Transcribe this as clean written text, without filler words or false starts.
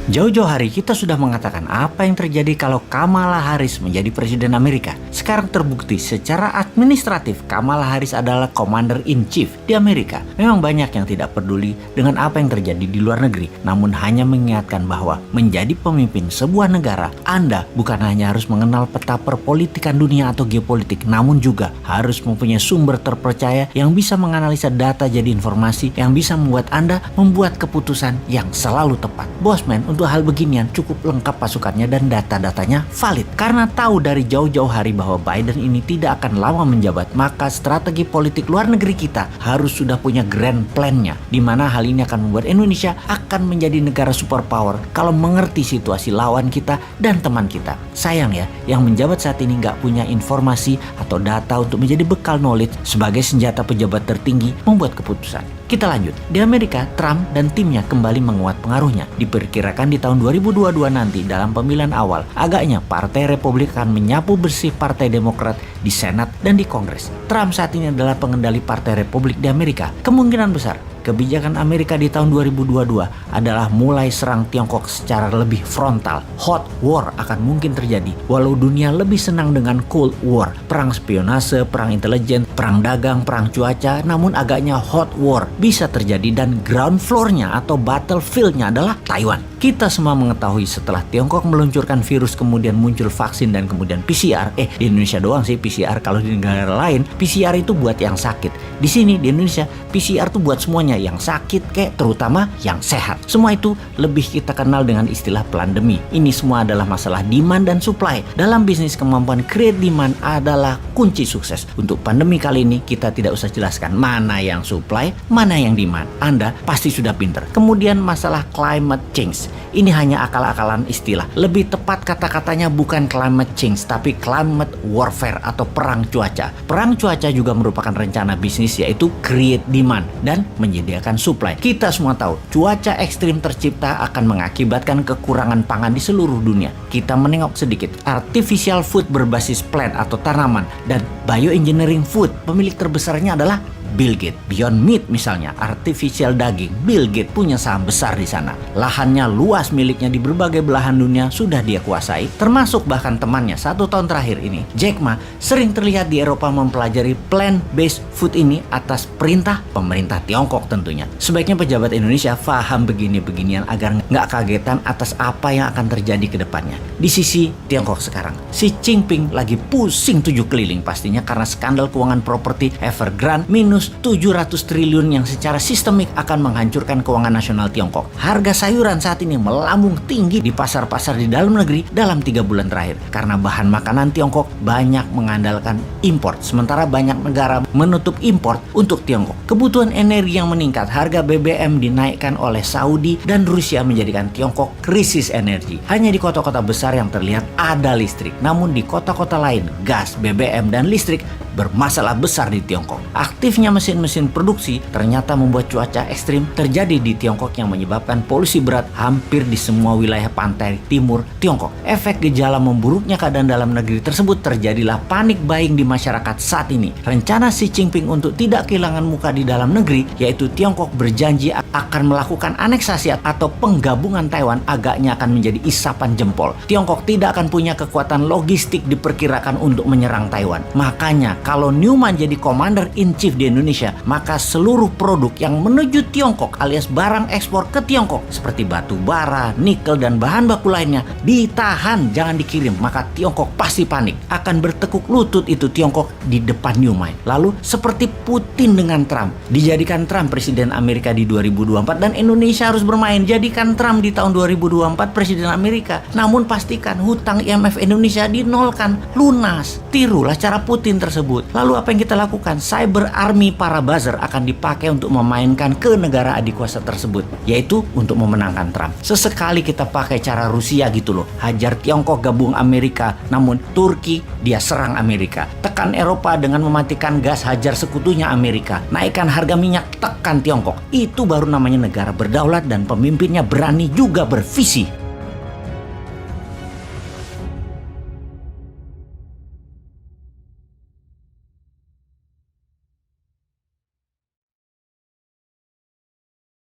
Jauh-jauh hari kita sudah mengatakan apa yang terjadi kalau Kamala Harris menjadi Presiden Amerika. Sekarang terbukti secara administratif Kamala Harris adalah Commander-in-Chief di Amerika. Memang banyak yang tidak peduli dengan apa yang terjadi di luar negeri, namun hanya mengingatkan bahwa menjadi pemimpin sebuah negara, Anda bukan hanya harus mengenal peta perpolitikan dunia atau geopolitik, namun juga harus mempunyai sumber terpercaya yang bisa menganalisa data jadi informasi yang bisa membuat Anda membuat keputusan yang selalu tepat. Bosman, untuk hal beginian cukup lengkap pasukannya dan data-datanya valid. Karena tahu dari jauh-jauh hari bahwa Biden ini tidak akan lama menjabat, maka strategi politik luar negeri kita harus sudah punya grand plan-nya, di mana hal ini akan membuat Indonesia akan menjadi negara superpower kalau mengerti situasi lawan kita dan teman kita. Sayang ya, yang menjabat saat ini nggak punya informasi atau data untuk menjadi bekal knowledge sebagai senjata pejabat tertinggi membuat keputusan. Kita lanjut. Di Amerika, Trump dan timnya kembali menguat pengaruhnya. Diperkirakan di tahun 2022 nanti dalam pemilihan awal, agaknya Partai Republik akan menyapu bersih Partai Demokrat di Senat dan di Kongres. Trump saat ini adalah pengendali Partai Republik di Amerika. Kemungkinan besar kebijakan Amerika di tahun 2022 adalah mulai serang Tiongkok secara lebih frontal. Hot war akan mungkin terjadi, walau dunia lebih senang dengan Cold War, perang spionase, perang intelijen, perang dagang, perang cuaca, namun agaknya hot war bisa terjadi dan ground floor-nya atau battlefield-nya adalah Taiwan. Kita semua mengetahui setelah Tiongkok meluncurkan virus kemudian muncul vaksin dan kemudian PCR. Di Indonesia doang sih PCR, kalau di negara lain PCR itu buat yang sakit. Di sini di Indonesia PCR tuh buat semuanya, yang sakit kayak terutama yang sehat. Semua itu lebih kita kenal dengan istilah pandemi. Ini semua adalah masalah demand dan supply. Dalam bisnis, kemampuan create demand adalah kunci sukses. Untuk pandemi kali ini kita tidak usah jelaskan mana yang supply, mana yang demand. Anda pasti sudah pinter. Kemudian masalah climate change. Ini hanya akal-akalan istilah. Lebih tepat kata-katanya bukan climate change, tapi climate warfare atau perang cuaca. Perang cuaca juga merupakan rencana bisnis, yaitu create demand dan menyediakan supply. Kita semua tahu cuaca ekstrim tercipta akan mengakibatkan kekurangan pangan di seluruh dunia. Kita menengok sedikit. Artificial food berbasis plant atau tanaman dan bioengineering food, pemilik terbesarnya adalah Bill Gates. Beyond Meat misalnya, artificial daging, Bill Gates punya saham besar di sana. Lahannya luas miliknya di berbagai belahan dunia sudah dia kuasai, termasuk bahkan temannya 1 tahun terakhir ini, Jack Ma, sering terlihat di Eropa mempelajari plant-based food ini atas perintah pemerintah Tiongkok tentunya. Sebaiknya pejabat Indonesia paham begini-beginian agar nggak kagetan atas apa yang akan terjadi ke depannya. Di sisi Tiongkok sekarang, Xi Jinping lagi pusing 7 keliling pastinya karena skandal keuangan properti Evergrande minus 700 triliun yang secara sistemik akan menghancurkan keuangan nasional Tiongkok. Harga sayuran saat ini melambung tinggi di pasar-pasar di dalam negeri dalam 3 bulan terakhir karena bahan makanan Tiongkok banyak mengandalkan import, sementara banyak negara menutup import untuk Tiongkok. Kebutuhan energi yang meningkat, harga BBM dinaikkan oleh Saudi dan Rusia menjadikan Tiongkok krisis energi. Hanya di kota-kota besar yang terlihat ada listrik, namun di kota-kota lain gas, BBM, dan listrik bermasalah besar di Tiongkok. Aktifnya mesin-mesin produksi ternyata membuat cuaca ekstrim terjadi di Tiongkok yang menyebabkan polusi berat hampir di semua wilayah pantai timur Tiongkok. Efek gejala memburuknya keadaan dalam negeri tersebut terjadilah panik buying di masyarakat saat ini. Rencana Xi Jinping untuk tidak kehilangan muka di dalam negeri, yaitu Tiongkok berjanji akan melakukan aneksasi atau penggabungan Taiwan, agaknya akan menjadi isapan jempol. Tiongkok tidak akan punya kekuatan logistik diperkirakan untuk menyerang Taiwan. Makanya kalau Newman jadi Commander-in-Chief di Indonesia, maka seluruh produk yang menuju Tiongkok alias barang ekspor ke Tiongkok seperti batu bara, nikel, dan bahan baku lainnya ditahan, jangan dikirim. Maka Tiongkok pasti panik, akan bertekuk lutut itu Tiongkok di depan Newman. Lalu seperti Putin dengan Trump, dijadikan Trump presiden Amerika di 2024 dan Indonesia harus bermain. Jadikan Trump di tahun 2024 presiden Amerika, namun pastikan hutang IMF Indonesia dinolkan, lunas. Tirulah cara Putin tersebut. Lalu apa yang kita lakukan? Cyber army para buzzer akan dipakai untuk memainkan ke negara adik kuasa tersebut, yaitu untuk memenangkan Trump. Sesekali kita pakai cara Rusia gitu loh, hajar Tiongkok gabung Amerika, namun Turki dia serang Amerika. Tekan Eropa dengan mematikan gas, hajar sekutunya Amerika. Naikkan harga minyak, tekan Tiongkok. Itu baru namanya negara berdaulat dan pemimpinnya berani juga bervisi.